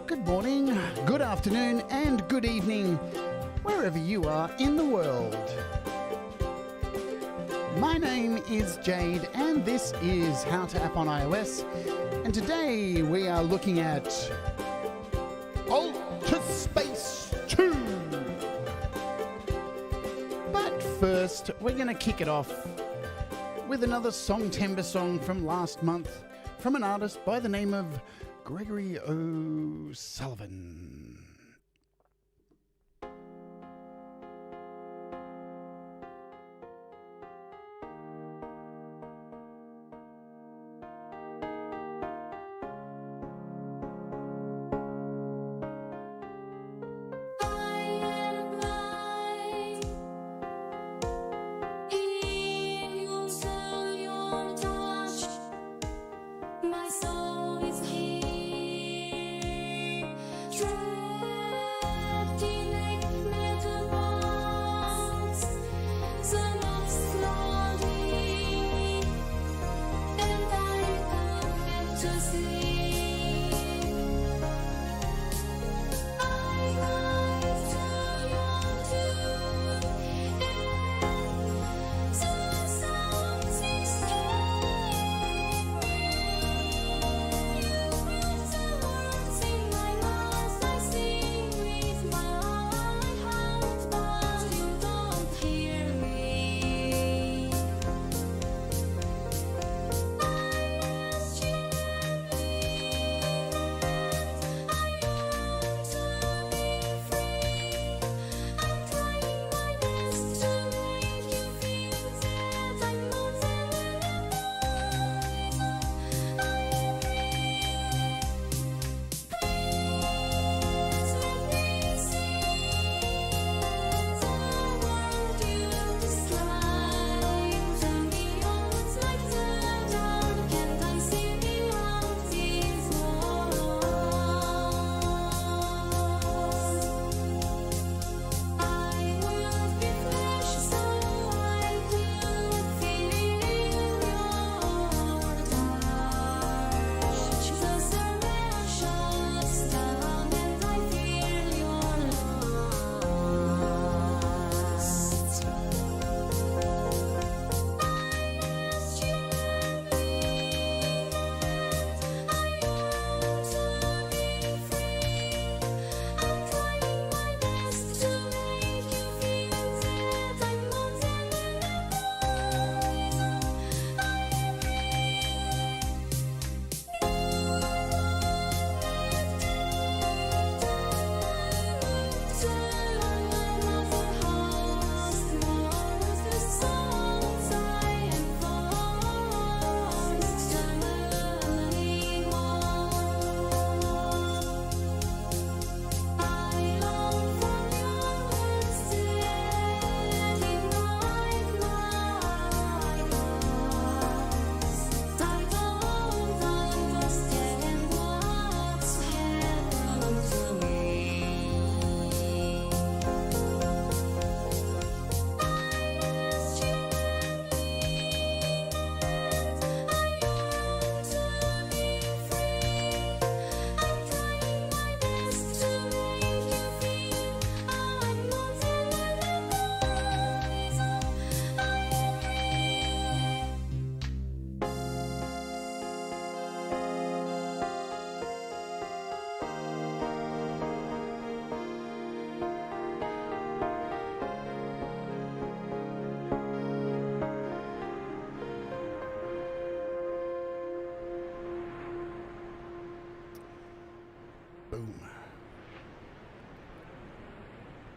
Good morning, good afternoon, and good evening, wherever you are in the world. My name is Jade, and this is How to App on iOS. And today we are looking at AltiSpace 2. But first, we're going to kick it off with another Songtember song from last month from an artist by the name of Gregory O'Sullivan.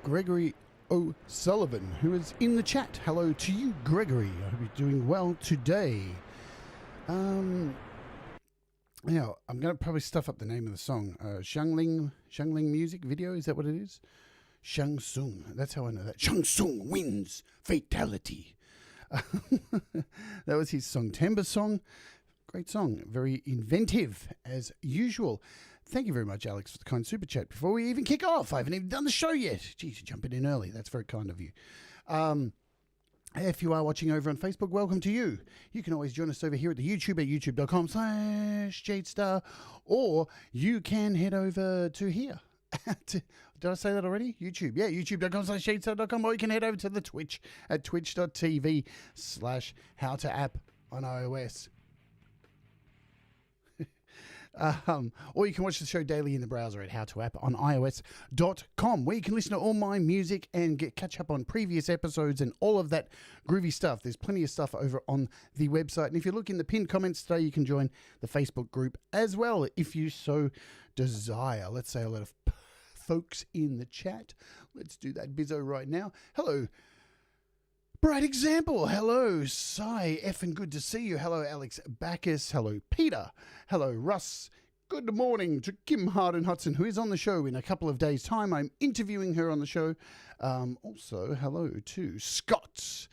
Gregory O'Sullivan, who is in the chat. Hello to you, Gregory. I hope you're doing well today. Now, I'm going to probably stuff up the name of the song. Xiangling music video, is that what it is? Shang Tsung, that's how I know that. Shang Tsung wins fatality. That was his Songtember song. Great song, very inventive as usual. Thank you very much, Alex, for the kind super chat. Before we even kick off, I haven't even done the show yet. Geez, you're jumping in early. That's very kind of you. If you are watching over on Facebook, welcome to you. You can always join us over here at the YouTube at youtube.com/Jade Starr, or you can head over to here. Did I say that already? YouTube. Yeah, youtube.com/JadeStarr.com, or you can head over to the Twitch at twitch.tv/howtoapp on iOS. Or you can watch the show daily in the browser at howtoapp on iOS.com, where you can listen to all my music and catch up on previous episodes and all of that groovy stuff. There's plenty of stuff over on the website. And if you look in the pinned comments today, you can join the Facebook group as well, if you so desire. Let's say a lot of folks in the chat. Let's do that bizzo right now. Hello, Bright Example. Hello, Sai. Effing good to see you. Hello, Alex Bacchus. Hello, Peter. Hello, Russ. Good morning to Kim Harden-Hudson, who is on the show in a couple of days' time. I'm interviewing her on the show. Also, hello to Scott.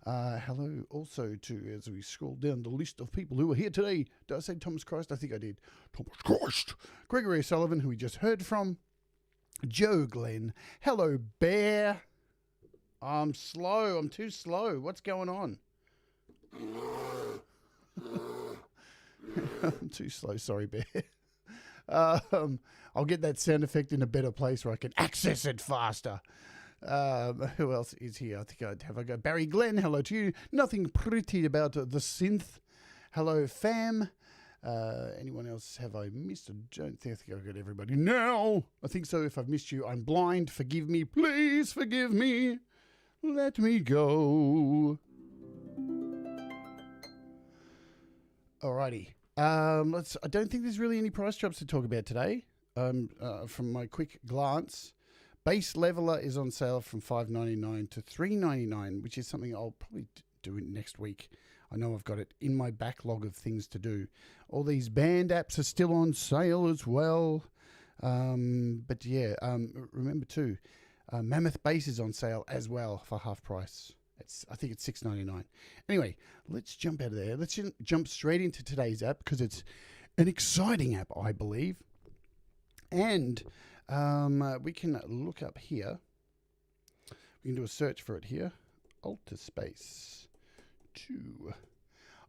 Hello also to, as we scroll down the list of people who are here today. Did I say Thomas Christ? I think I did. Thomas Christ. Gregory Sullivan, who we just heard from. Joe Glenn. Hello, Bear. I'm slow. I'm too slow. What's going on? I'm too slow. Sorry, Bear. I'll get that sound effect in a better place where I can access it faster. Who else is here? I think I got Barry Glenn. Hello to you. Nothing pretty about the synth. Hello, fam. Anyone else have I missed? I think I've got everybody now. I think so. If I've missed you, I'm blind. Forgive me. Please forgive me. Let me go. Alrighty. I don't think there's really any price drops to talk about today. From my quick glance, Bass Leveler is on sale from $5.99 to $3.99, which is something I'll probably do next week. I know I've got it in my backlog of things to do. All these band apps are still on sale as well. But yeah, remember too, Mammoth Bass is on sale as well for half price. I think it's $6.99. Anyway, let's jump out of there. Let's jump straight into today's app because it's an exciting app, I believe. And we can look up here. We can do a search for it here. AltiSpace 2.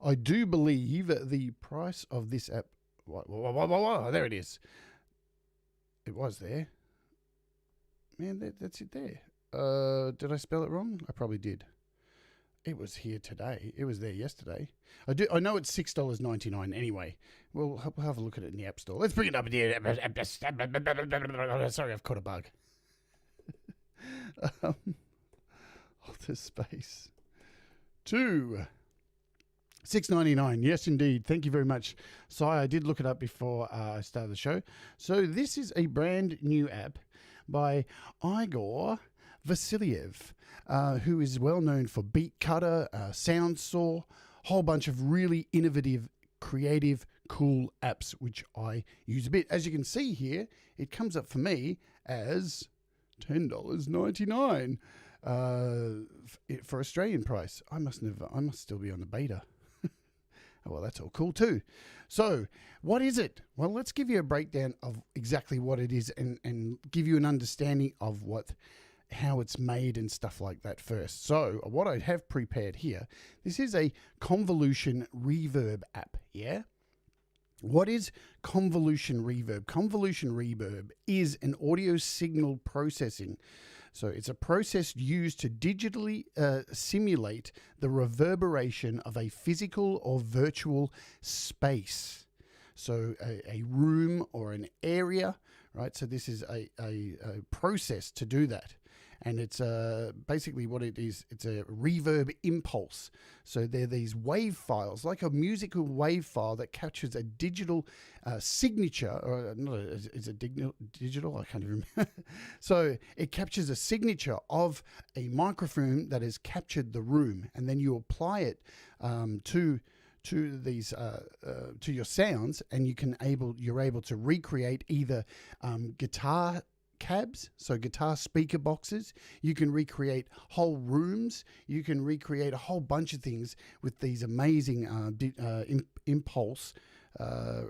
I do believe the price of this app... There it is. It was there. Man, that's it there. Did I spell it wrong? I probably did. It was here today. It was there yesterday. I know it's $6.99 anyway. We'll have a look at it in the App Store. Let's bring it up in the App. Sorry, I've caught a bug. AltiSpace 2. $6.99. Yes, indeed. Thank you very much. So I did look it up before I started the show. So this is a brand new app by Igor Vasiliev, who is well known for Beat Cutter, Sound Saw, whole bunch of really innovative, creative, cool apps, which I use a bit. As you can see here, it comes up for me as $10.99 for Australian price. I must still be on the beta. Well, that's all cool too. So what is it? Well, let's give you a breakdown of exactly what it is and give you an understanding of how it's made and stuff like that first. So what I have prepared here, this is a Convolution Reverb app, yeah? What is Convolution Reverb? Convolution Reverb is an audio signal processing. So it's a process used to digitally simulate the reverberation of a physical or virtual space. So a room or an area, right? So this is a process to do that. And it's basically what it is. It's a reverb impulse. So they're these wave files, like a musical wave file that captures a digital signature, or is it digital? I can't even remember. So it captures a signature of a microphone that has captured the room, and then you apply it to these to your sounds, and you're able to recreate either guitar cabs, so guitar speaker boxes. You can recreate whole rooms. You can recreate a whole bunch of things with these amazing impulse. God,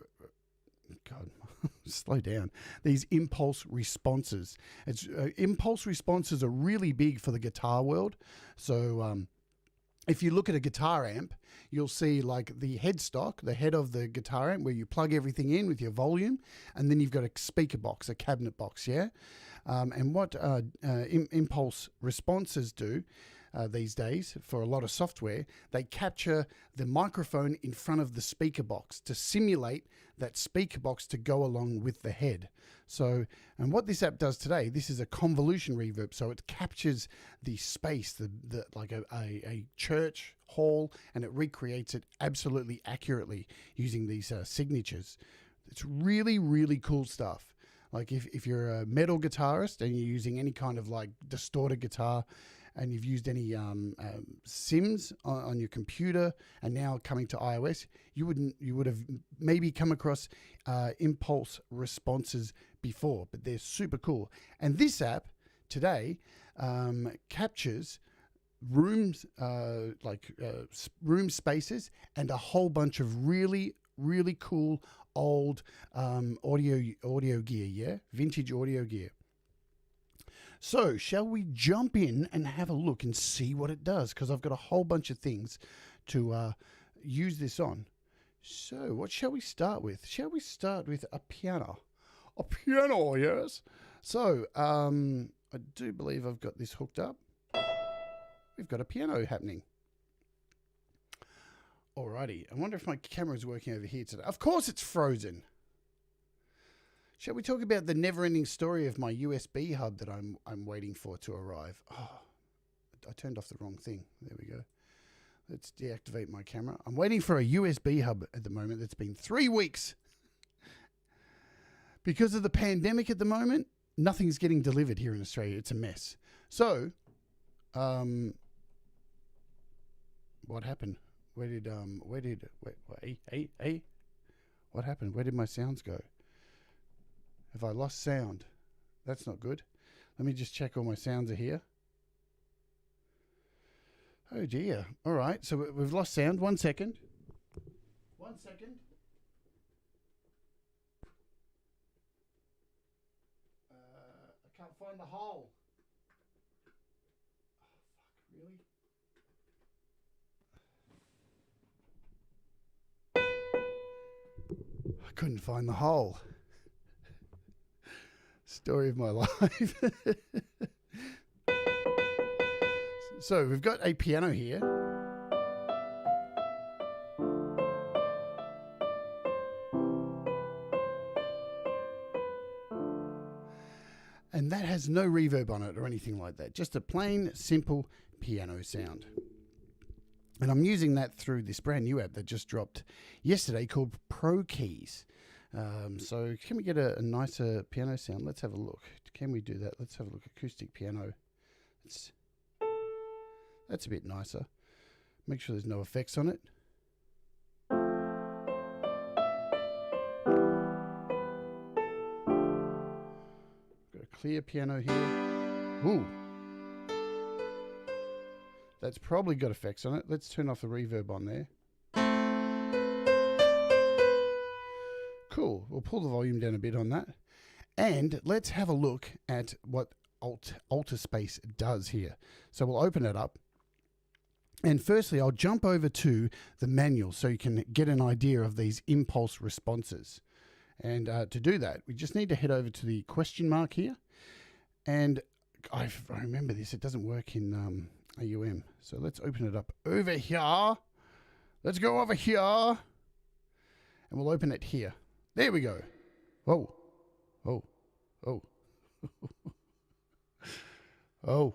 slow down. These impulse responses. Impulse responses are really big for the guitar world. So if you look at a guitar amp, you'll see like the headstock, the head of the guitar amp, where you plug everything in with your volume, and then you've got a speaker box, a cabinet box, yeah? And what impulse responses do these days for a lot of software, they capture the microphone in front of the speaker box to simulate that speaker box to go along with the head. So, and what this app does today, this is a convolution reverb, so it captures the space, like a church hall, and it recreates it absolutely accurately using these signatures. It's really, really cool stuff. Like if you're a metal guitarist and you're using any kind of like distorted guitar, and you've used any sims on your computer, and now coming to iOS, you would have maybe come across impulse responses before, but they're super cool. And this app today captures rooms, room spaces, and a whole bunch of really, really cool old audio gear, yeah, vintage audio gear. So, shall we jump in and have a look and see what it does? Because I've got a whole bunch of things to use this on. So, what shall we start with? Shall we start with a piano? A piano, yes. So, I do believe I've got this hooked up. We've got a piano happening. Alrighty. I wonder if my camera's working over here today. Of course it's frozen. Shall we talk about the never-ending story of my USB hub that I'm waiting for to arrive? Oh, I turned off the wrong thing. There we go. Let's deactivate my camera. I'm waiting for a USB hub at the moment. That's been 3 weeks. Because of the pandemic at the moment, nothing's getting delivered here in Australia. It's a mess. So, what happened? What happened? Where did my sounds go? Have I lost sound? That's not good. Let me just check all my sounds are here. Oh dear. All right. So we've lost sound. 1 second. 1 second. I can't find the hole. Oh, fuck. Really? I couldn't find the hole. Story of my life. So we've got a piano here. And that has no reverb on it or anything like that. Just a plain, simple piano sound. And I'm using that through this brand new app that just dropped yesterday called Pro Keys. So can we get a nicer piano sound? Let's have a look. Can we do that? Let's have a look. Acoustic piano. That's a bit nicer. Make sure there's no effects on it. Got a clear piano here. Ooh. That's probably got effects on it. Let's turn off the reverb on there. Cool. We'll pull the volume down a bit on that. And let's have a look at what AltiSpace does here. So we'll open it up. And firstly, I'll jump over to the manual so you can get an idea of these impulse responses. And to do that, we just need to head over to the question mark here. And I remember this. It doesn't work in AUM. So let's open it up over here. Let's go over here. And we'll open it here. There we go. Oh, oh, oh, oh.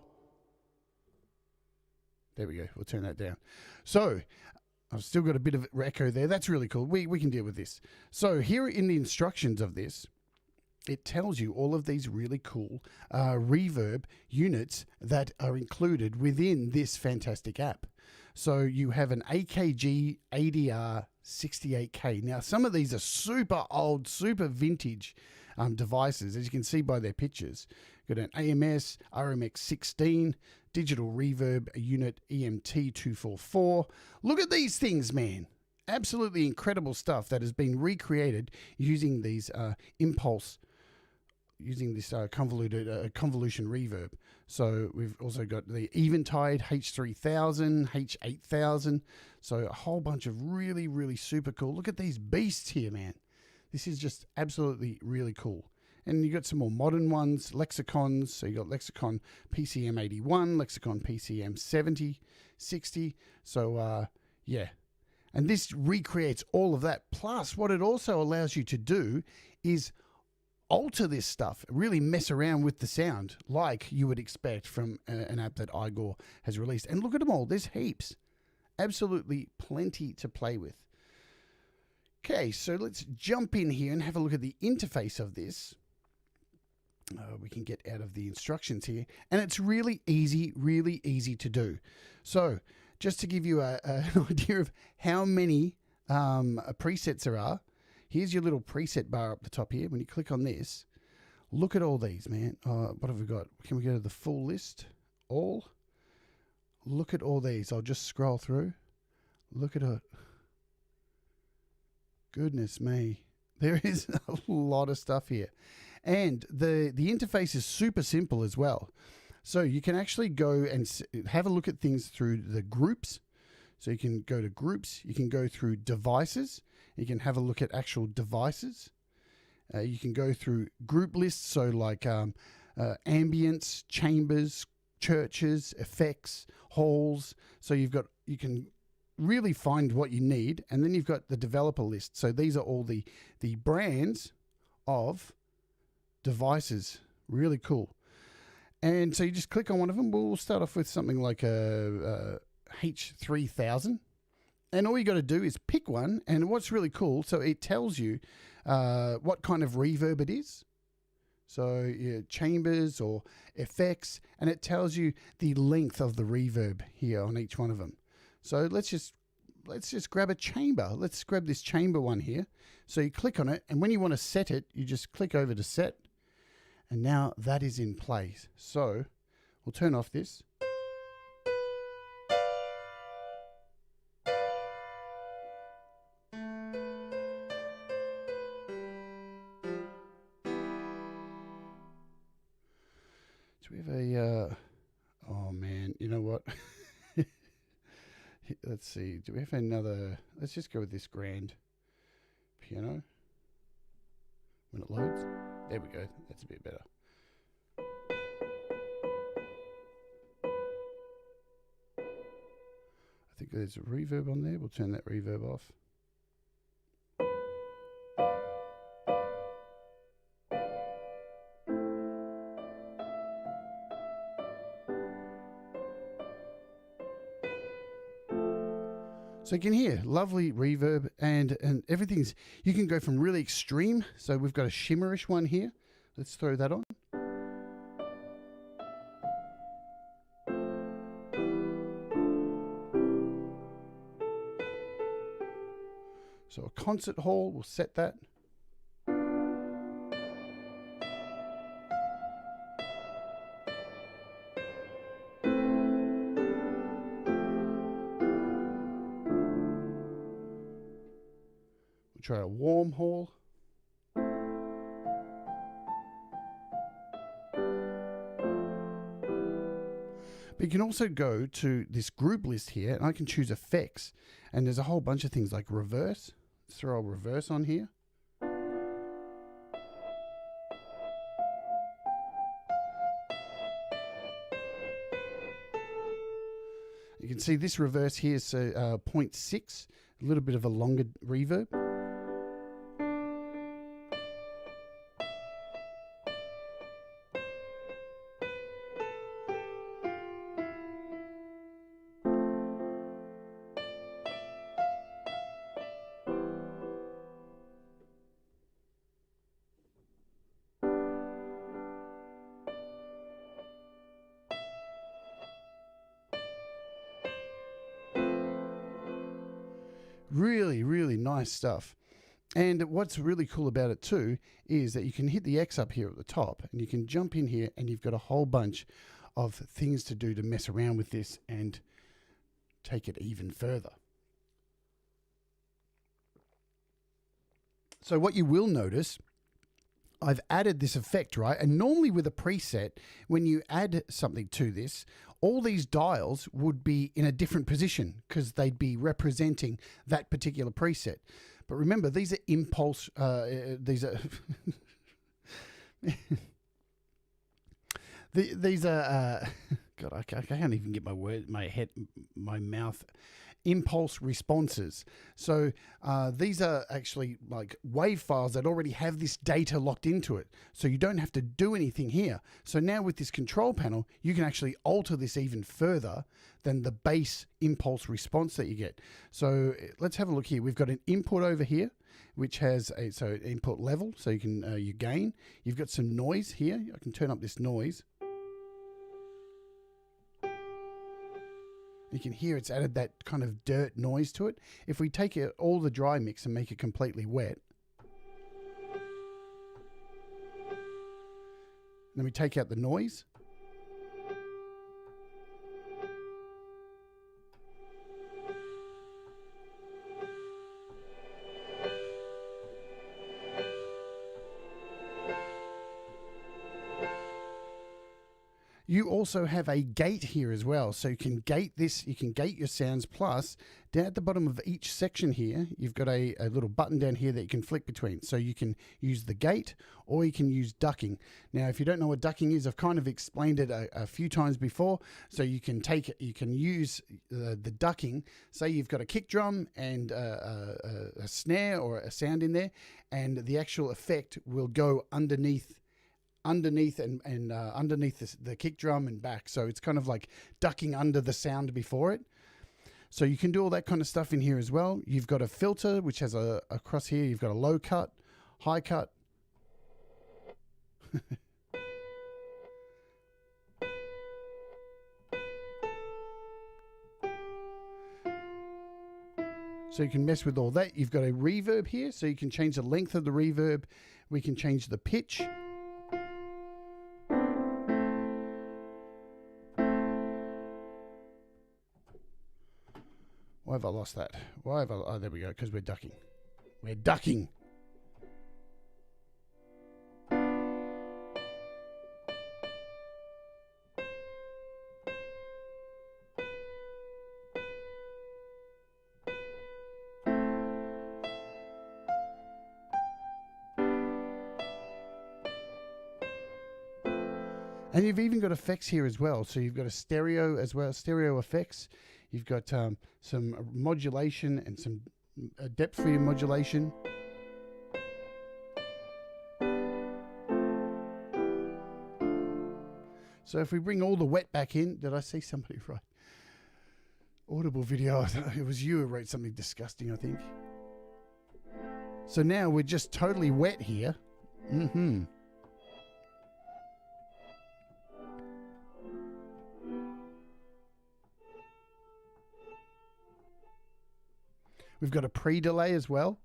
There we go. We'll turn that down. So I've still got a bit of echo there. That's really cool. We can deal with this. So here in the instructions of this, it tells you all of these really cool reverb units that are included within this fantastic app. So you have an AKG ADR 68K. Now, some of these are super old, super vintage devices, as you can see by their pictures. Got an AMS, RMX 16, digital reverb unit EMT 244. Look at these things, man. Absolutely incredible stuff that has been recreated using these impulse using this convolution reverb. So we've also got the Eventide H3000, H8000. So a whole bunch of really, really super cool. Look at these beasts here, man. This is just absolutely really cool. And you got some more modern ones, Lexicons. So you got Lexicon PCM81, Lexicon PCM70, 60. So yeah. And this recreates all of that. Plus, what it also allows you to do is alter this stuff, really mess around with the sound like you would expect from an app that Igor has released. And look at them all. There's heaps. Absolutely plenty to play with. Okay, so let's jump in here and have a look at the interface of this. We can get out of the instructions here. And it's really easy to do. So just to give you an idea of how many presets there are, here's your little preset bar up the top here. When you click on this, look at all these, man. What have we got? Can we go to the full list? All? Look at all these. I'll just scroll through. Look at it. Goodness me. There is a lot of stuff here. And the interface is super simple as well. So you can actually go and have a look at things through the groups. So you can go to groups. You can go through devices. You can have a look at actual devices. You can go through group lists, so like ambience, chambers, churches, effects, halls. So you can really find what you need, and then you've got the developer list. So these are all the brands of devices. Really cool. And so you just click on one of them. We'll start off with something like a H3000. And all you got to do is pick one. And what's really cool, so it tells you what kind of reverb it is. So chambers or effects. And it tells you the length of the reverb here on each one of them. So let's just grab a chamber. Let's grab this chamber one here. So you click on it. And when you want to set it, you just click over to set. And now that is in place. So we'll turn off this. Do we have a, oh man, you know what? Let's see, do we have another, let's just go with this grand piano. When it loads, there we go, that's a bit better. I think there's a reverb on there, we'll turn that reverb off. So you can hear lovely reverb and everything's, you can go from really extreme. So we've got a shimmerish one here. Let's throw that on. So a concert hall, we'll set that. Try a warm hall. But you can also go to this group list here, and I can choose effects, and there's a whole bunch of things like reverse. Let's throw a reverse on here. You can see this reverse here is 0.6, a little bit of a longer reverb. Really, really nice stuff. And what's really cool about it too is that you can hit the X up here at the top and you can jump in here and you've got a whole bunch of things to do to mess around with this and take it even further. So what you will notice I've added this effect, right? And normally with a preset, when you add something to this, all these dials would be in a different position because they'd be representing that particular preset. But remember, these are impulse, these are... these are... God, I can't even get my mouth... impulse responses. So these are actually like wave files that already have this data locked into it. So you don't have to do anything here. So now with this control panel, you can actually alter this even further than the base impulse response that you get. So let's have a look here. We've got an input over here, which has a input level. So you can you gain. You've got some noise here. I can turn up this noise. You can hear it's added that kind of dirt noise to it. If we take all the dry mix and make it completely wet, then we take out the noise. You also have a gate here as well. So you can gate this, you can gate your sounds. Plus, down at the bottom of each section here, you've got a little button down here that you can flick between. So you can use the gate or you can use ducking. Now, if you don't know what ducking is, I've kind of explained it a few times before. So you can use the ducking. Say you've got a kick drum and a snare or a sound in there, and the actual effect will go underneath underneath the kick drum and back. So it's kind of like ducking under the sound before it. So you can do all that kind of stuff in here as well. You've got a filter, which has across here, you've got a low cut, high cut. So you can mess with all that. You've got a reverb here, so you can change the length of the reverb. We can change the pitch. Why have I lost that? Why have I... Oh, there we go, because we're ducking. We're ducking. And you've even got effects here as well. So you've got a stereo as well, stereo effects. You've got some modulation and some depth for your modulation. So if we bring all the wet back in, did I see somebody right? Audible video, it was you who wrote something disgusting, I think. So now we're just totally wet here. Mm-hmm. We've got a pre-delay as well.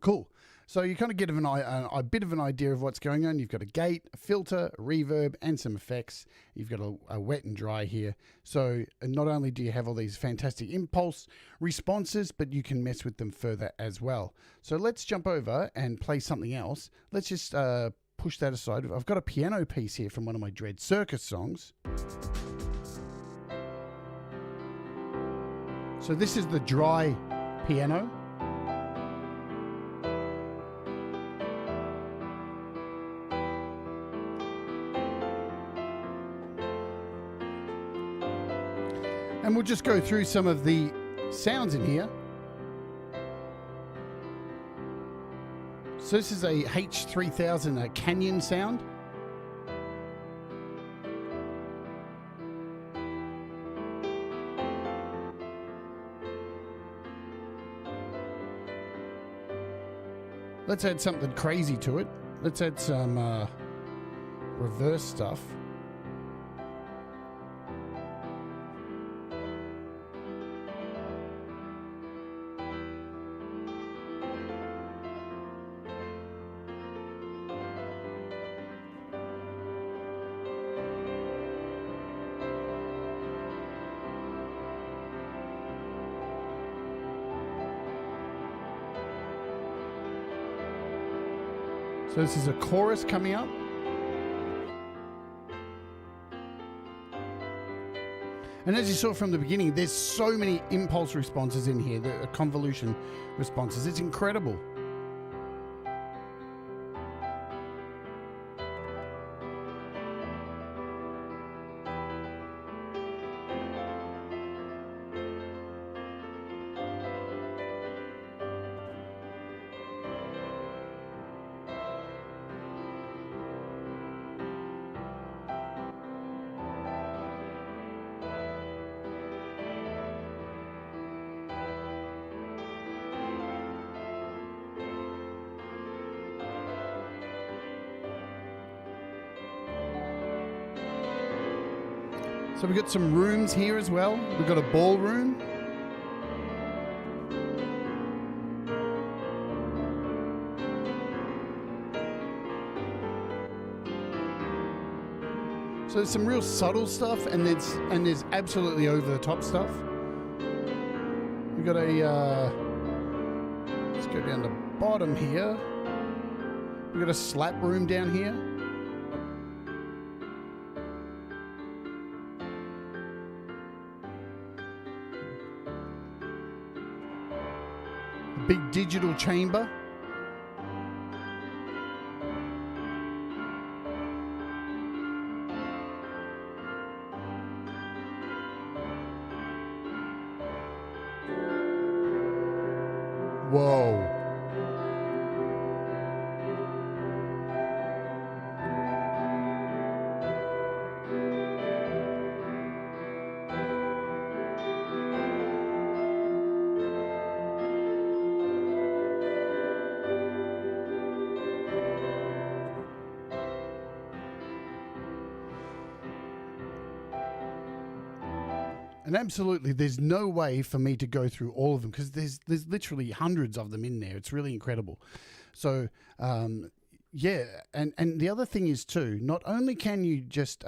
Cool. So you kind of get a bit of an idea of what's going on. You've got a gate, a filter, a reverb, and some effects. You've got a wet and dry here. So not only do you have all these fantastic impulse responses, but you can mess with them further as well. So let's jump over and play something else. Let's just push that aside. I've got a piano piece here from one of my Dread Circus songs. So this is the dry piano. And we'll just go through some of the sounds in here. So this is a H3000 Canyon sound. Let's add something crazy to it. Let's add some reverse stuff. So this is a chorus coming up. And as you saw from the beginning, there's so many impulse responses in here, the convolution responses. It's incredible. So we've got some rooms here as well. We've got a ballroom. So there's some real subtle stuff, and there's absolutely over the top stuff. We've got a let's go down the bottom here. We've got a slap room down here. Big digital chamber. Whoa. And absolutely, there's no way for me to go through all of them because there's literally hundreds of them in there. It's really incredible. So, yeah, and the other thing is too, not only can you just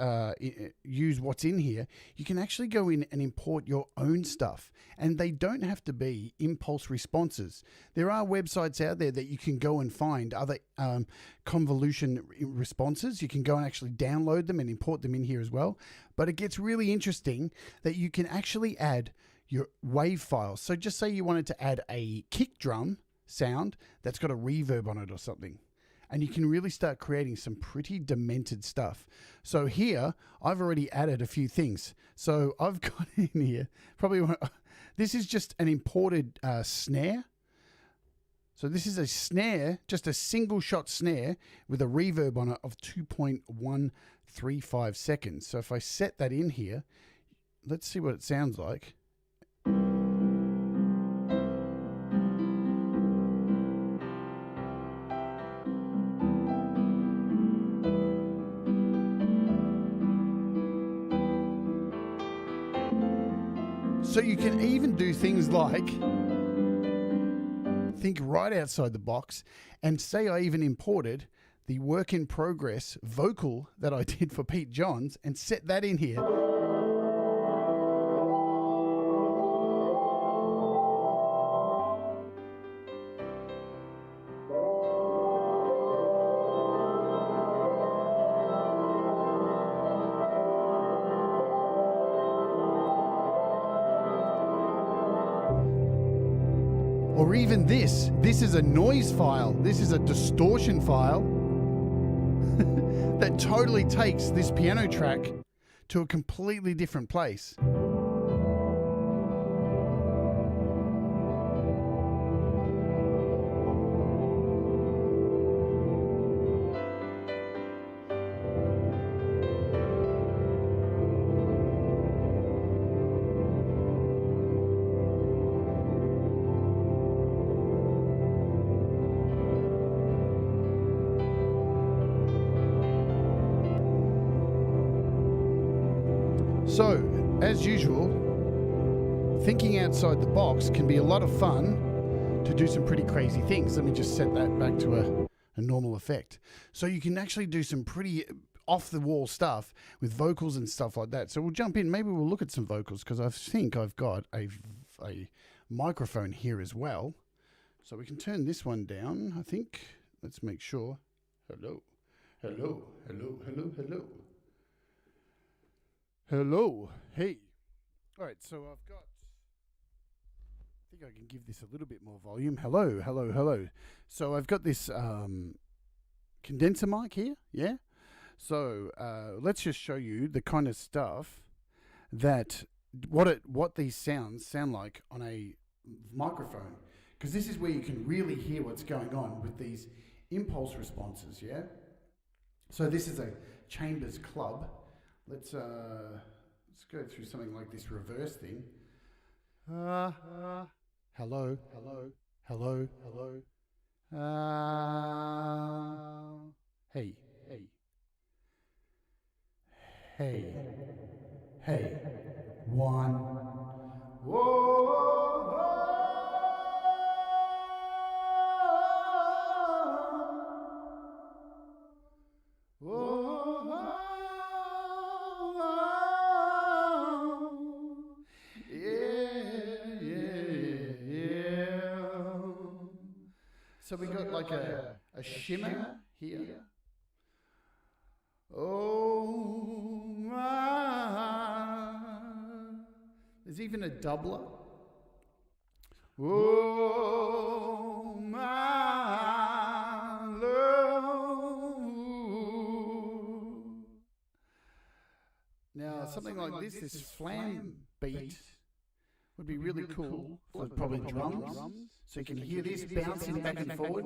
use what's in here, you can actually go in and import your own stuff. And they don't have to be impulse responses. There are websites out there that you can go and find other convolution responses. You can go and actually download them and import them in here as well. But it gets really interesting that you can actually add your wave files. So just say you wanted to add a kick drum sound that's got a reverb on it or something. And you can really start creating some pretty demented stuff. So here, I've already added a few things. So I've got in here, this is just an imported snare. So this is a snare, just a single shot snare with a reverb on it of 2.135 seconds. So if I set that in here, let's see what it sounds like. So you can even do things like think right outside the box and say I even imported the work in progress vocal that I did for Pete Johns and set that in here. Or even this is a noise file. This is a distortion file that totally takes this piano track to a completely different place. So, as usual, thinking outside the box can be a lot of fun to do some pretty crazy things. Let me just set that back to a normal effect. So you can actually do some pretty off-the-wall stuff with vocals and stuff like that. So we'll jump in. Maybe we'll look at some vocals because I think I've got a microphone here as well. So we can turn this one down, I think. Let's make sure. Hello. Hello. Hello. Hello. Hello. Hello. Hey. All right, so I've got... I think I can give this a little bit more volume. Hello. Hello. Hello. So I've got this condenser mic here, yeah? So let's just show you the kind of stuff that... what these sounds sound like on a microphone. Because this is where you can really hear what's going on with these impulse responses, yeah? So this is a chambers club. Let's go through something like this reverse thing. Hello, hello, hello, hello. Hey, hey, hey, hey. One. Whoa. So we got like a shimmer here. Oh my. There's even a doubler. Oh my love. Now something like this flam beat would be really cool for probably drums. So you can hear this bouncing back and forward.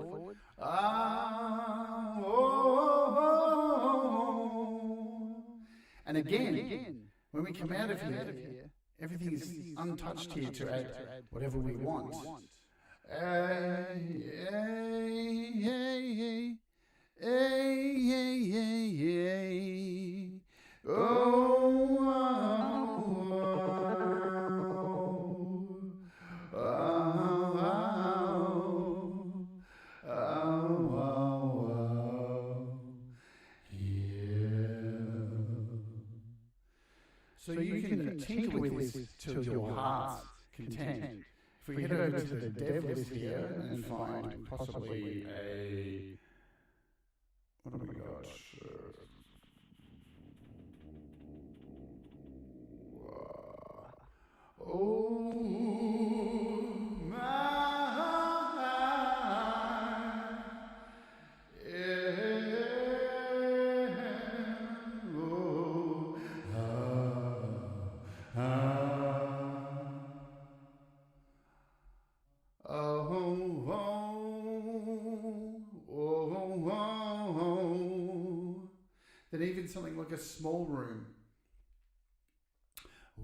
And again, when we come out of here, everything is untouched here to add whatever we want. So you can tinker with this till your heart's content. If we head over to the dev list here and find possibly a... What have we got? Oh my... Then even something like a small room.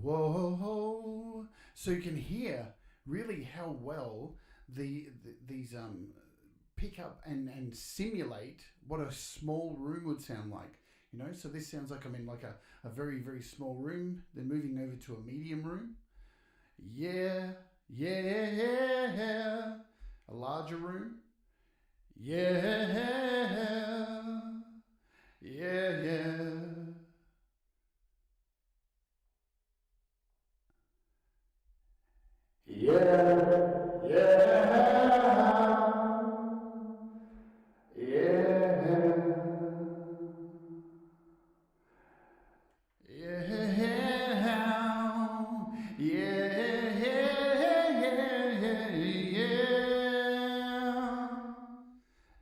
Whoa! So you can hear really how well these pick up and simulate what a small room would sound like. You know, so this sounds like I'm in like a very, very small room, then moving over to a medium room. Yeah. A larger room. Yeah.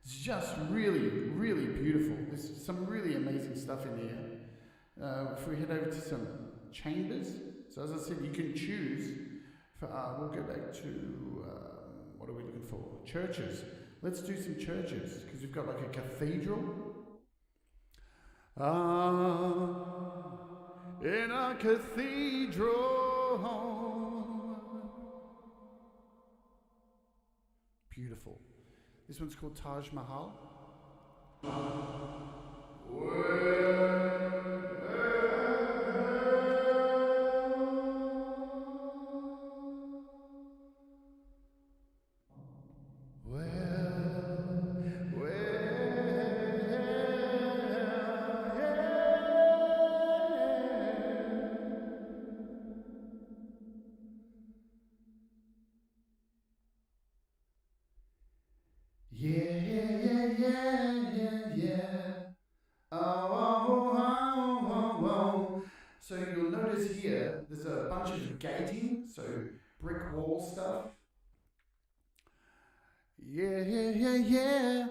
It's just really, really beautiful. There's some really amazing stuff in here. If we head over to some chambers, so as I said, you can choose. We'll go back to, what are we looking for? Churches. Let's do some churches, because we've got like a cathedral. In a cathedral. Beautiful. This one's called Taj Mahal. Yeah. says here, there's a bunch of gating, so brick wall stuff. Yeah, yeah, yeah, yeah.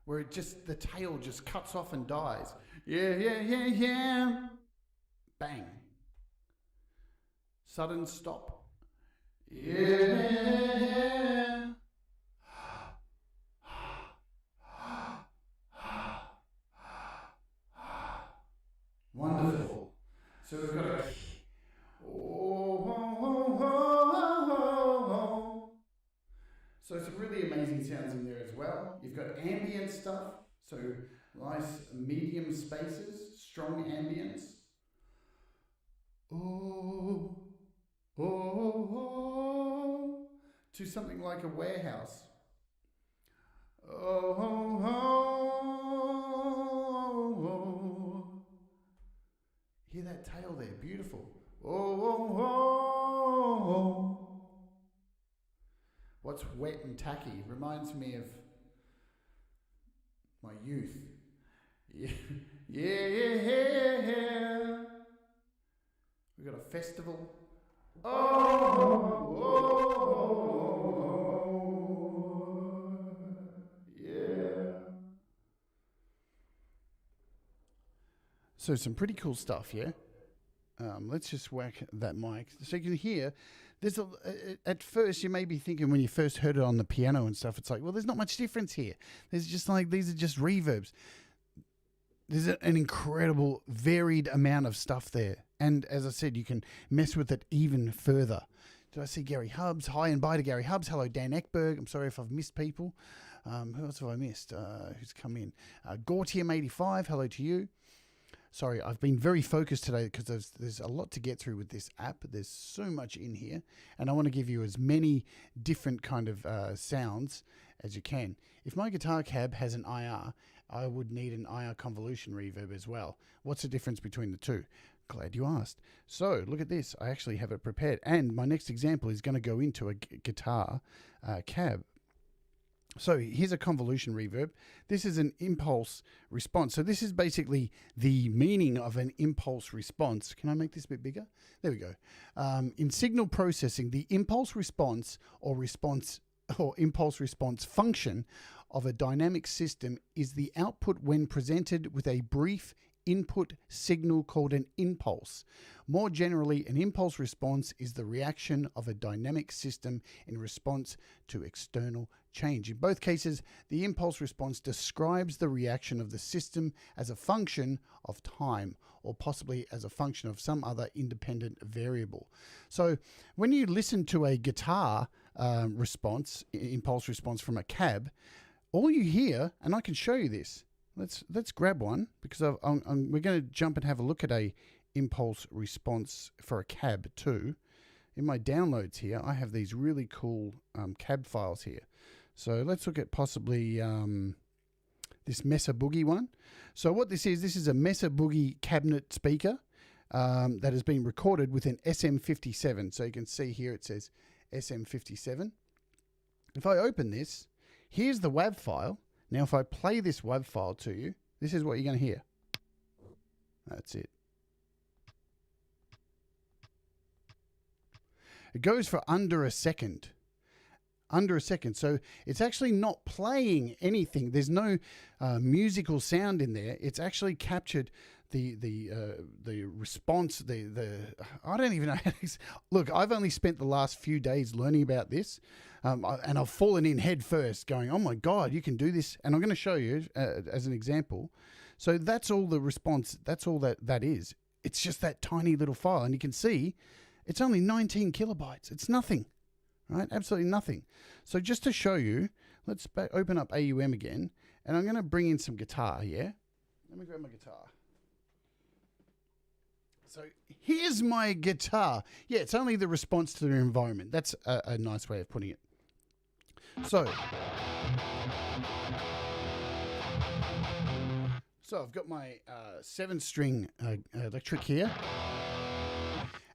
Where it just, the tail just cuts off and dies. Yeah, yeah, yeah, yeah. Bang. Sudden stop. Yeah. Wonderful. So we've got a so some really amazing sounds in there as well. You've got ambient stuff, so nice medium spaces, strong ambience. Oh, oh, oh, to something like a warehouse. Oh, oh, oh, oh. Hear that tail there, beautiful. Oh, oh, oh, oh. What's wet and tacky? Reminds me of my youth. Yeah, yeah, yeah, yeah. We've got a festival. Oh, oh, oh, yeah. So some pretty cool stuff, yeah? Let's just whack that mic. So you can hear, there's at first you may be thinking when you first heard it on the piano and stuff, it's like, well, there's not much difference here. There's just like, these are just reverbs. There's an incredible varied amount of stuff there. And as I said, you can mess with it even further. Did I see Gary Hubbs? Hi and bye to Gary Hubbs. Hello, Dan Eckberg. I'm sorry if I've missed people. Who else have I missed? Who's come in? Gortium85. Hello to you. Sorry, I've been very focused today because there's a lot to get through with this app. There's so much in here, and I want to give you as many different kind of sounds as you can. If my guitar cab has an IR, I would need an IR convolution reverb as well. What's the difference between the two? Glad you asked. So look at this. I actually have it prepared, and my next example is going to go into a guitar cab. So here's a convolution reverb. This is an impulse response. So this is basically the meaning of an impulse response. Can I make this a bit bigger? There we go. In signal processing, the impulse response or impulse response function of a dynamic system is the output when presented with a brief input signal called an impulse. More generally, an impulse response is the reaction of a dynamic system in response to external change. In both cases, the impulse response describes the reaction of the system as a function of time, or possibly as a function of some other independent variable. So when you listen to a guitar response, impulse response from a cab, all you hear, and I can show you this, let's grab one, because we're going to jump and have a look at a impulse response for a cab too. In my downloads here, I have these really cool cab files here. So let's look at possibly this Mesa Boogie one. So what this is a Mesa Boogie cabinet speaker that has been recorded with an SM57. So you can see here it says SM57. If I open this, here's the WAV file. Now, if I play this WAV file to you, this is what you're going to hear. That's it. It goes for under a second. Under a second. So it's actually not playing anything. There's no musical sound in there. It's actually captured the response. I don't even know how to, look, I've only spent the last few days learning about this. And I've fallen in head first going, oh my God, you can do this. And I'm going to show you as an example. So that's all the response. That's all that is. It's just that tiny little file. And you can see it's only 19 kilobytes. It's nothing, right? Absolutely nothing. So just to show you, let's open up AUM again. And I'm going to bring in some guitar, yeah? Let me grab my guitar. So here's my guitar. Yeah, it's only the response to the environment. That's a nice way of putting it. So I've got my 7-string electric here.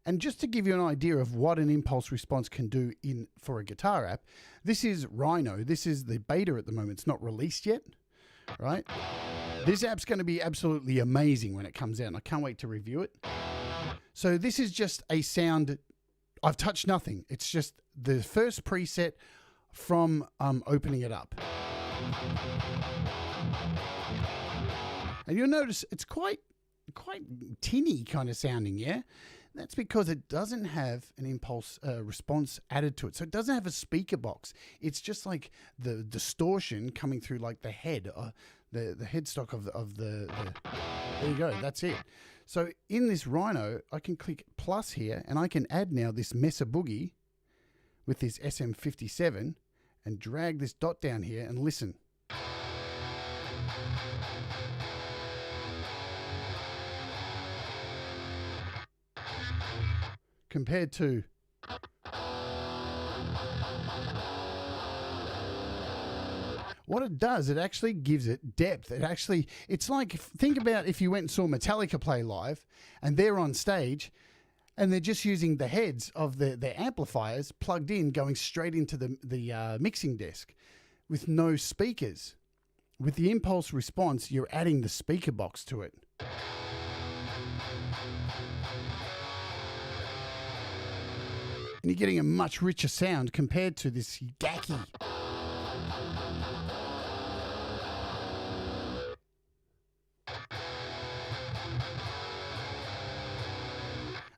And just to give you an idea of what an impulse response can do for a guitar app, this is Rhino. This is the beta at the moment. It's not released yet, right? This app's going to be absolutely amazing when it comes out. I can't wait to review it. So this is just a sound. I've touched nothing. It's just the first preset from opening it up. And you'll notice it's quite tinny kind of sounding, yeah? That's because it doesn't have an impulse response added to it. So it doesn't have a speaker box. It's just like the distortion coming through like the head, the headstock of the there you go, that's it. So in this Rhino, I can click plus here and I can add now this Mesa Boogie with this SM57 and drag this dot down here and listen. Compared to what it does, it actually gives it depth. It's like, think about if you went and saw Metallica play live and they're on stage and they're just using the heads of their amplifiers plugged in, going straight into the mixing desk with no speakers. With the impulse response, you're adding the speaker box to it. And you're getting a much richer sound compared to this gacky.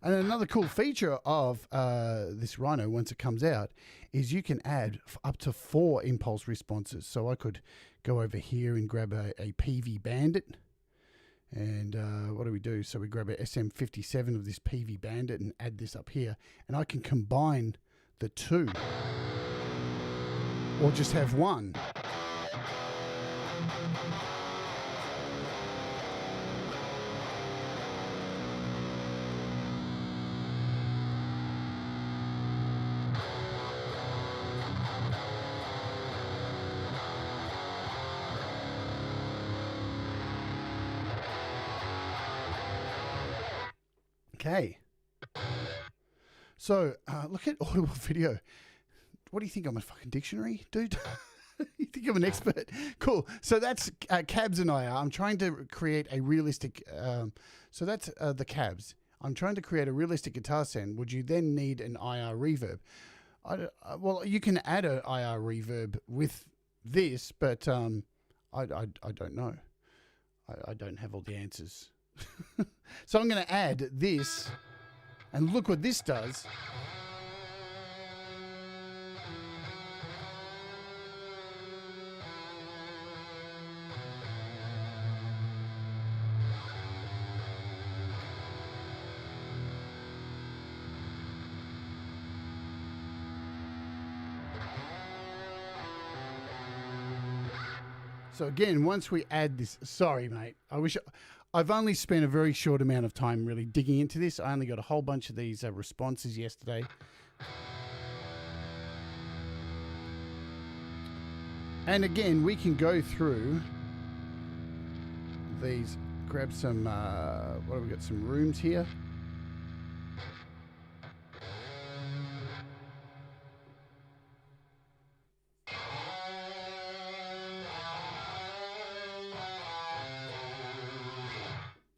And another cool feature of this Rhino, once it comes out, is you can add up to 4 impulse responses. So I could go over here and grab a PV Bandit. And what do we do? So we grab a SM57 of this PV Bandit and add this up here. And I can combine the 2. Or just have one. Okay, so look at Audible Video. What do you think? I'm a fucking dictionary, dude? You think I'm an expert? Cool. So that's cabs and IR. I'm trying to create a realistic. So that's the cabs. I'm trying to create a realistic guitar sound. Would you then need an IR reverb? Well, you can add an IR reverb with this, but I don't know. I don't have all the answers. So I'm going to add this, and look what this does. So again, once we add this, sorry mate, I've only spent a very short amount of time really digging into this. I only got a whole bunch of these responses yesterday. And again, we can go through these, grab some, what have we got, some rooms here.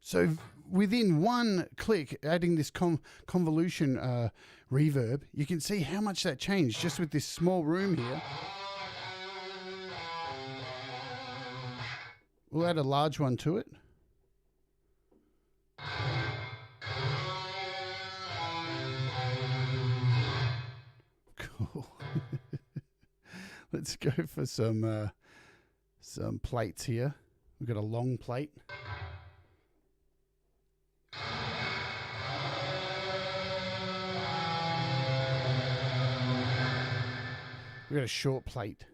So within one click, adding this convolution reverb, you can see how much that changed just with this small room here. We'll add a large one to it. Cool. Let's go for some plates here. We've got a long plate. We've got a short plate.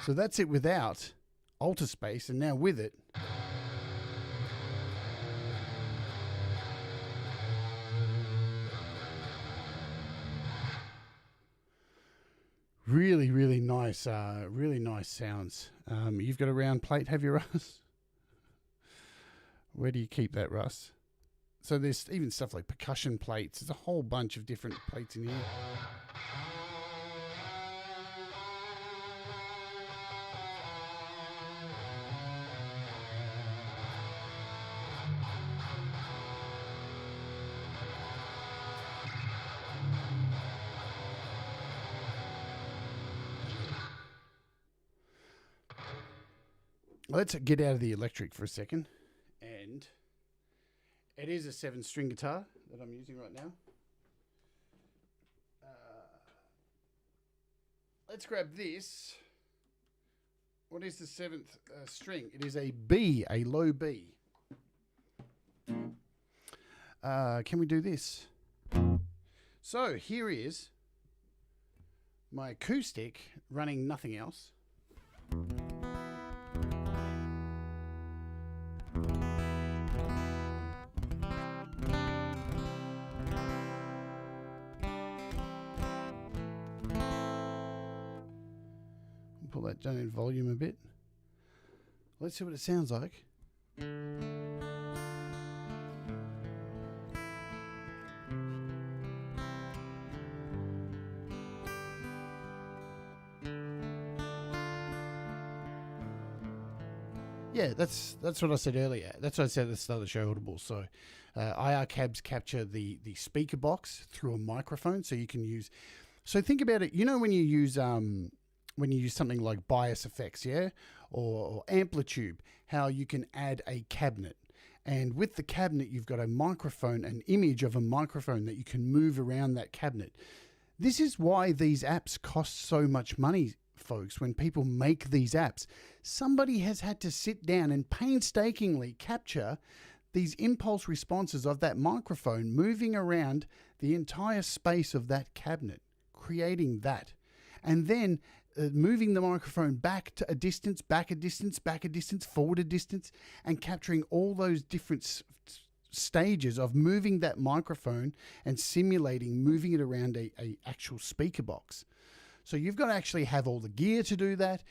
So that's it without AltiSpace, and now with it, really, really nice sounds. You've got a round plate, have you, Russ? Where do you keep that, Russ? So there's even stuff like percussion plates. There's a whole bunch of different plates in here. Let's get out of the electric for a second. And it is a 7-string guitar that I'm using right now. Let's grab this. What is the 7th string? It is a B, a low B. Can we do this? So here is my acoustic running nothing else. Pull that down in volume a bit. Let's see what it sounds like. Yeah, that's what I said earlier. That's what I said at the start of the show, Audible. So IR cabs capture the speaker box through a microphone, so you can use... So think about it. You know when you use something like bias effects, yeah, or amplitude, how you can add a cabinet. And with the cabinet, you've got a microphone, an image of a microphone that you can move around that cabinet. This is why these apps cost so much money, folks. When people make these apps, somebody has had to sit down and painstakingly capture these impulse responses of that microphone moving around the entire space of that cabinet, creating that. And then moving the microphone back to a distance, back a distance, back a distance, forward a distance, and capturing all those different stages of moving that microphone and simulating moving it around a actual speaker box. So you've got to actually have all the gear to do that.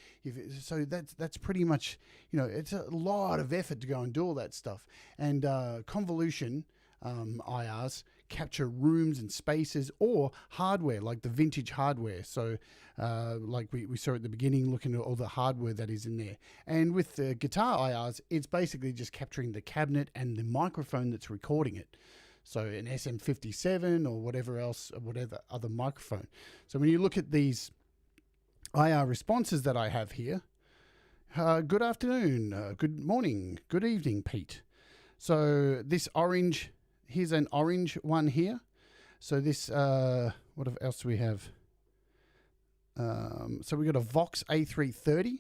So that's pretty much, it's a lot of effort to go and do all that stuff. And convolution IRs capture rooms and spaces or hardware, like the vintage hardware. So like we saw at the beginning, looking at all the hardware that is in there. And with the guitar IRs, it's basically just capturing the cabinet and the microphone that's recording it. So an SM57 or whatever else, or whatever other microphone. So when you look at these IR responses that I have here, good afternoon, good morning, good evening, Pete. So this orange, here's an orange one here. So this, what else do we have? So we got a Vox A330.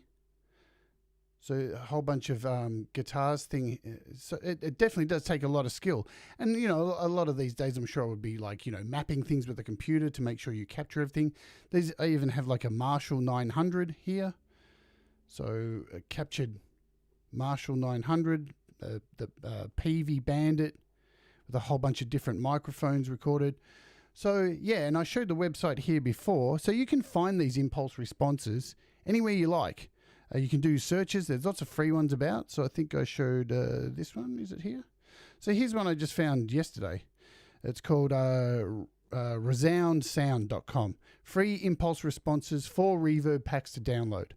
So a whole bunch of guitars thing. So it definitely does take a lot of skill. And, a lot of these days I'm sure it would be like, mapping things with the computer to make sure you capture everything. I even have like a Marshall 900 here. So captured Marshall 900, the PV Bandit with a whole bunch of different microphones recorded. So, yeah, and I showed the website here before. So you can find these impulse responses anywhere you like. You can do searches. There's lots of free ones about. So I think I showed this one. Is it here? So here's one I just found yesterday. It's called resoundsound.com. Free impulse responses, 4 reverb packs to download.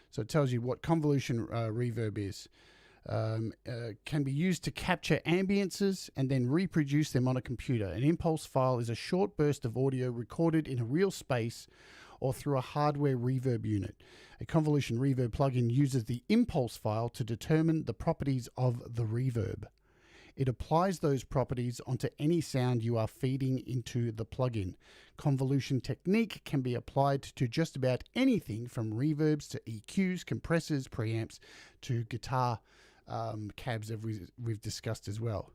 So it tells you what convolution reverb is. Can be used to capture ambiences and then reproduce them on a computer. An impulse file is a short burst of audio recorded in a real space or through a hardware reverb unit. A convolution reverb plugin uses the impulse file to determine the properties of the reverb. It applies those properties onto any sound you are feeding into the plugin. Convolution technique can be applied to just about anything from reverbs to EQs, compressors, preamps, to guitar cabs, as we've discussed as well.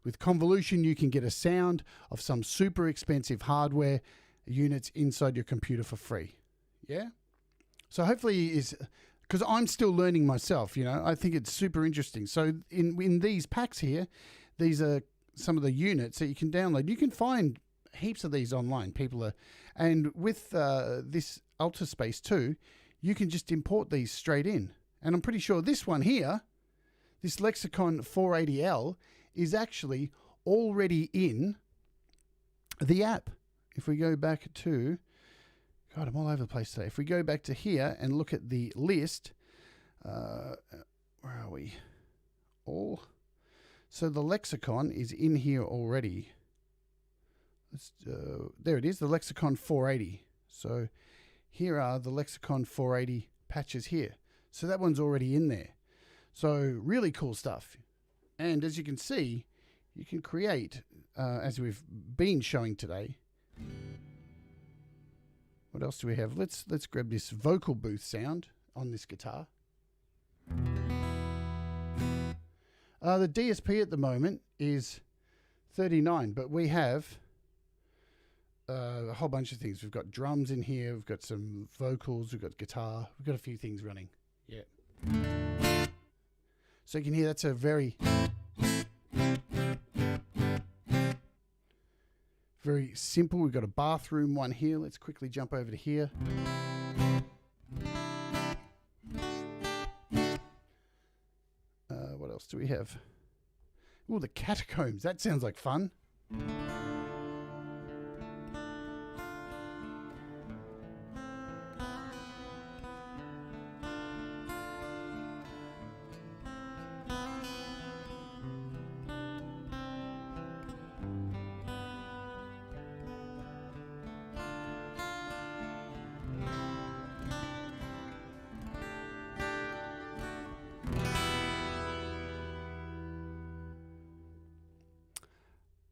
With convolution, you can get a sound of some super expensive hardware units inside your computer for free. Yeah? So hopefully because I'm still learning myself, I think it's super interesting. So in these packs here, these are some of the units that you can download. You can find heaps of these online. And with this AltiSpace 2, you can just import these straight in. And I'm pretty sure this one here, this Lexicon 480L, is actually already in the app. If we go back to, God, I'm all over the place today. If we go back to here and look at the list, where are we? All. So the Lexicon is in here already. There it is, the Lexicon 480. So here are the Lexicon 480 patches here. So that one's already in there. So really cool stuff. And as you can see, you can create, as we've been showing today. What else do we have? Let's grab this vocal booth sound on this guitar. The DSP at the moment is 39, but we have a whole bunch of things. We've got drums in here, we've got some vocals, we've got guitar, we've got a few things running. Yeah. So you can hear that's a very simple. We've got a bathroom one here. Let's quickly jump over to here. What else do we have? Oh, the catacombs. That sounds like fun.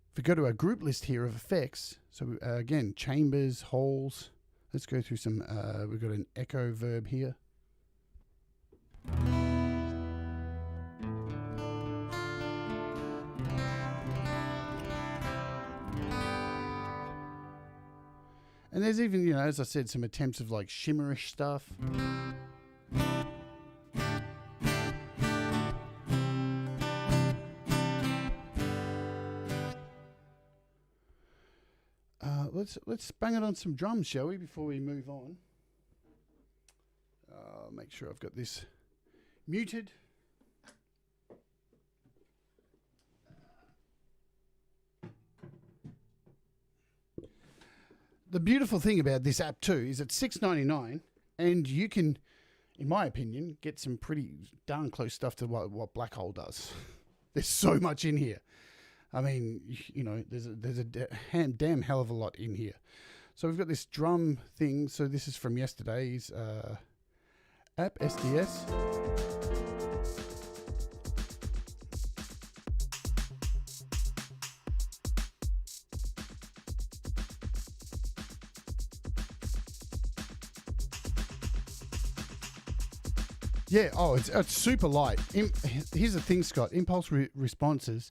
If we go to our group list here of effects, so again, chambers, holes. Let's go through some, we've got an echo verb here. And there's even, you know, as I said, some attempts of like shimmerish stuff. Let's bang it on some drums, shall we, before we move on? Make sure I've got this muted. The beautiful thing about this app too is it's $6.99, and you can, in my opinion, get some pretty darn close stuff to what Blackhole does. There's so much in here. I mean, you know, there's a damn hell of a lot in here. So we've got this drum thing. So this is from yesterday's app, SDS. Yeah, oh, it's super light. Here's the thing, Scott, impulse responses.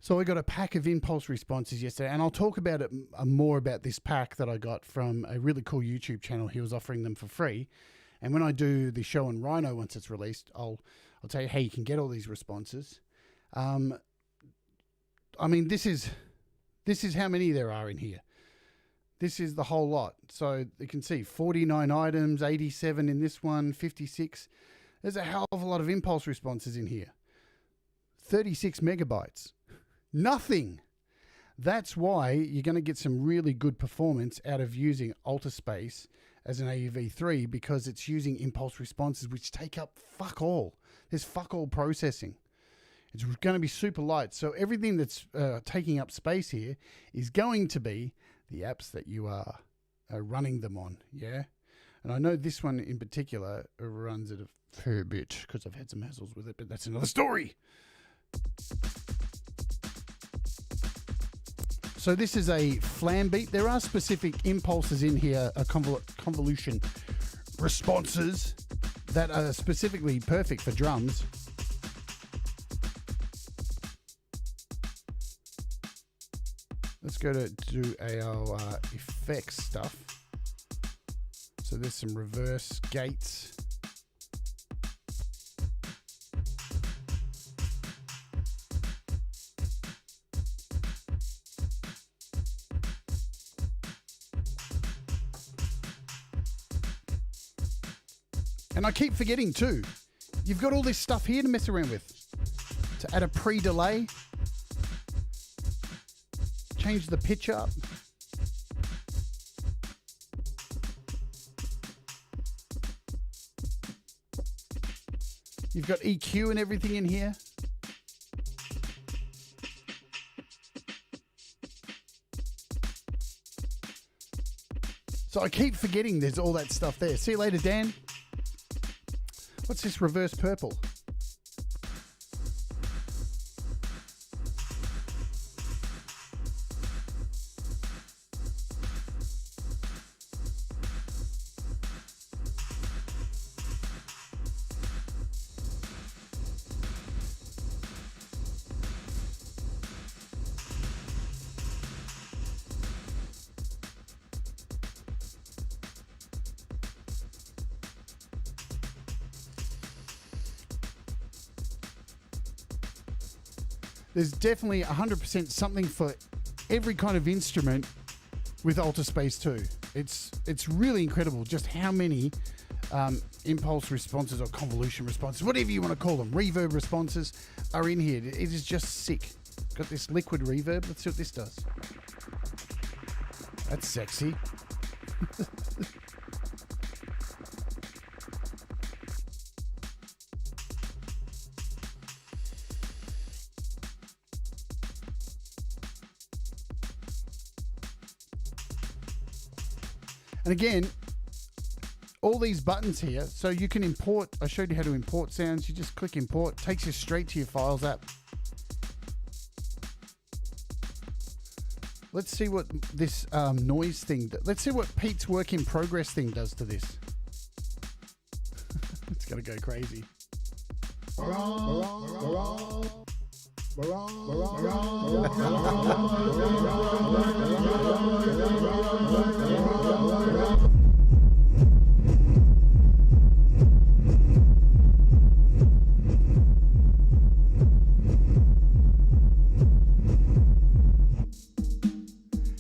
So I got a pack of impulse responses yesterday, and I'll talk about it more about this pack that I got from a really cool YouTube channel. He was offering them for free. And when I do the show on Rhino once it's released, I'll tell you how you can get all these responses. I mean, this is how many there are in here. This is the whole lot. So you can see 49 items, 87 in this one, 56. There's a hell of a lot of impulse responses in here. 36 megabytes. Nothing. That's why you're going to get some really good performance out of using AltiSpace as an AUV3, because it's using impulse responses, which take up fuck all. There's fuck all processing. It's going to be super light. So everything that's taking up space here is going to be the apps that you are running them on. Yeah. And I know this one in particular runs at a fair bit because I've had some hassles with it, but that's another story. So this is a flam beat. There are specific impulses in here, convolution responses that are specifically perfect for drums. Let's go to do our effects stuff. So there's some reverse gates. And I keep forgetting too, you've got all this stuff here to mess around with. To add a pre-delay, change the pitch up. You've got EQ and everything in here. So I keep forgetting there's all that stuff there. See you later, Dan. What's this reverse purple? There's definitely 100% something for every kind of instrument with AltiSpace 2. It's really incredible just how many impulse responses or convolution responses, whatever you want to call them, reverb responses are in here. It is just sick. Got this liquid reverb. Let's see what this does. That's sexy. And again, all these buttons here, so you can import. I showed you how to import sounds. You just click import, takes you straight to your Files app. Let's see what this noise thing, let's see what Pete's work in progress thing does to this. It's going to go crazy.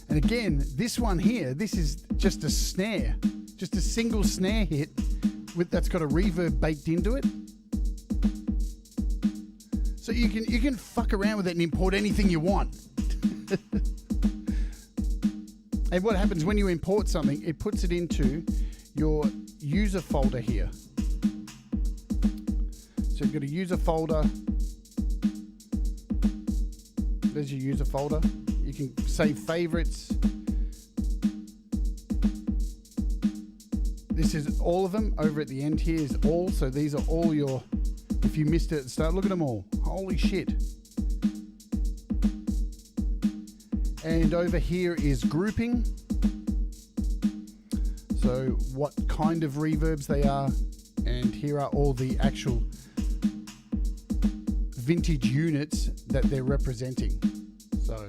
And again, this one here, this is just a snare, just a single snare hit that's got a reverb baked into it. So you can fuck around with it and import anything you want. And what happens when you import something, it puts it into your user folder here. So you've got a user folder. There's your user folder. You can save favorites. This is all of them. Over at the end here is all. So these are all your, if you missed it at the start, look at them all. Holy shit. And over here is grouping. So what kind of reverbs they are. And here are all the actual vintage units that they're representing. So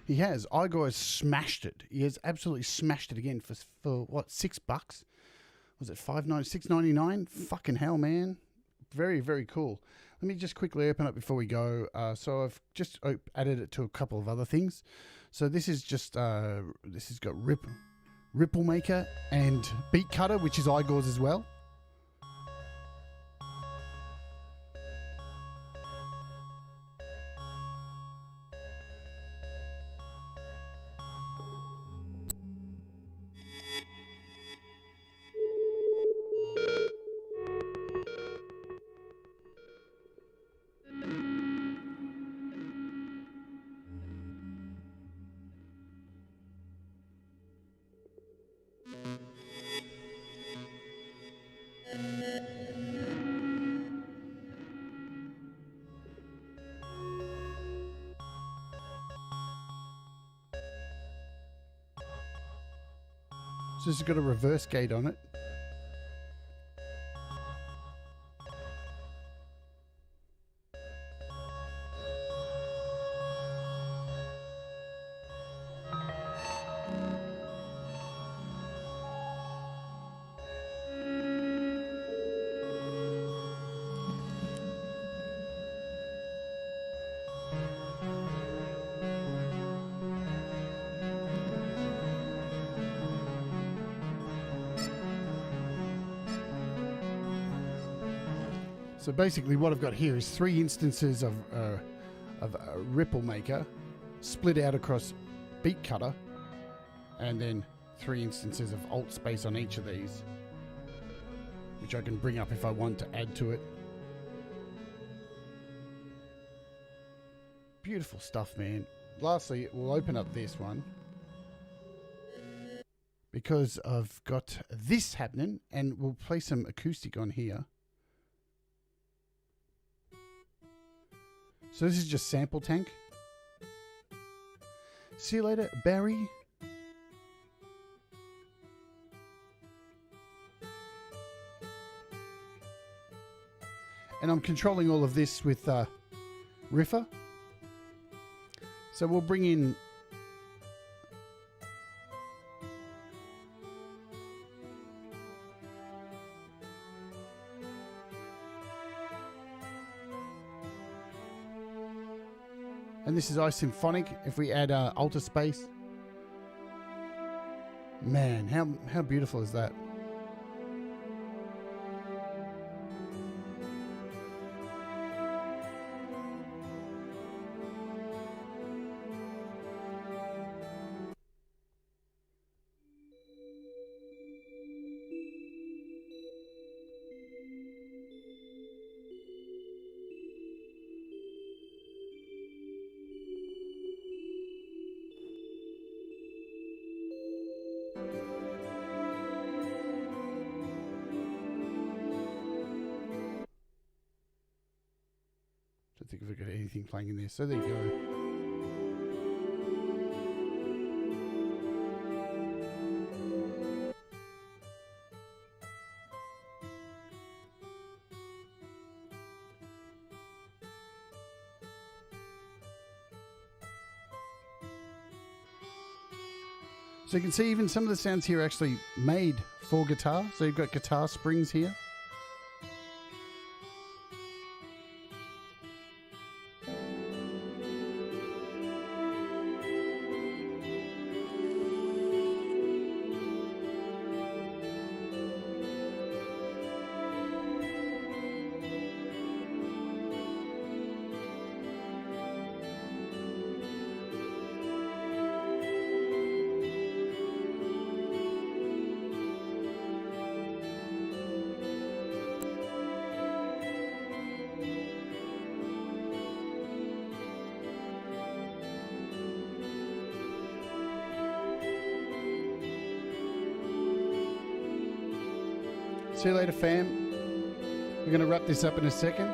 he has. Igor has smashed it. He has absolutely smashed it again for what, $6? Was it $6.99? Fucking hell, man. Very, very cool. Let me just quickly open up before we go. So I've just added it to a couple of other things. So this is just, this has got Ripple Maker and Beat Cutter, which is Igor's as well. So this has got a reverse gate on it. So basically what I've got here is 3 instances of a ripple maker split out across beat cutter, and then 3 instances of AltiSpace on each of these, which I can bring up if I want to add to it. Beautiful stuff, man. Lastly, we'll open up this one because I've got this happening, and we'll play some acoustic on here. So this is just sample tank. See you later, Barry. And I'm controlling all of this with Riffer. So we'll bring in and this is iSymphonic. If we add AltiSpace, man, how beautiful is that? I think if we've got anything playing in there. So there you go. So you can see even some of the sounds here are actually made for guitar. So you've got guitar springs here. See you later, fam. We're going to wrap this up in a second.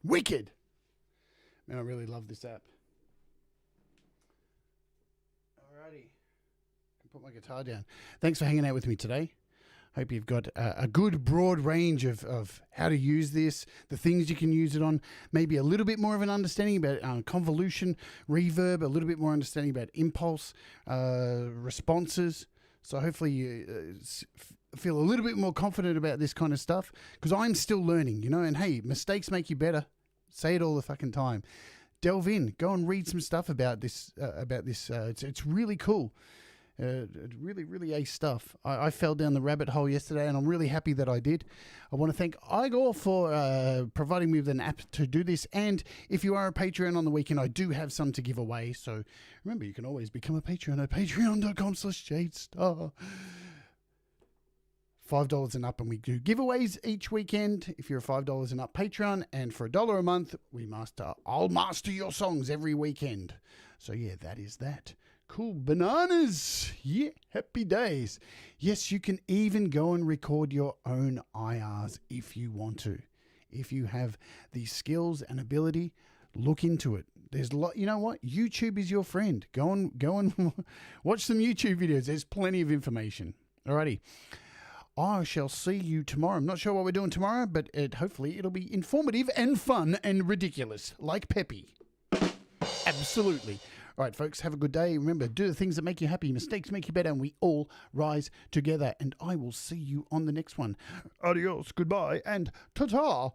Wicked. Man, I really love this app. Alrighty. I can put my guitar down. Thanks for hanging out with me today. Hope you've got a good broad range of how to use this, the things you can use it on, maybe a little bit more of an understanding about convolution, reverb, a little bit more understanding about impulse, responses. So hopefully you feel a little bit more confident about this kind of stuff, because I'm still learning, you know, and hey, mistakes make you better. Say it all the fucking time. Delve in, go and read some stuff about this. It's really cool. Really ace stuff. I fell down the rabbit hole yesterday, and I'm really happy that I did. I want to thank Igor for providing me with an app to do this. And if you are a Patreon on the weekend, I do have some to give away. So remember, you can always become a Patreon at patreon.com/JadeStarr. $5 and up, and we do giveaways each weekend if you're a $5 and up Patreon, and for $1 a month I'll master your songs every weekend. So yeah, that is that. Cool bananas. Yeah, happy days. Yes, you can even go and record your own IRs if you want to. If you have the skills and ability, look into it. There's a lot. You know what? YouTube is your friend. Go and watch some YouTube videos. There's plenty of information. Alrighty. I shall see you tomorrow. I'm not sure what we're doing tomorrow, but hopefully it'll be informative and fun and ridiculous, like Peppy. Absolutely. All right, folks, have a good day. Remember, do the things that make you happy. Mistakes make you better, and we all rise together. And I will see you on the next one. Adios, goodbye, and ta-ta.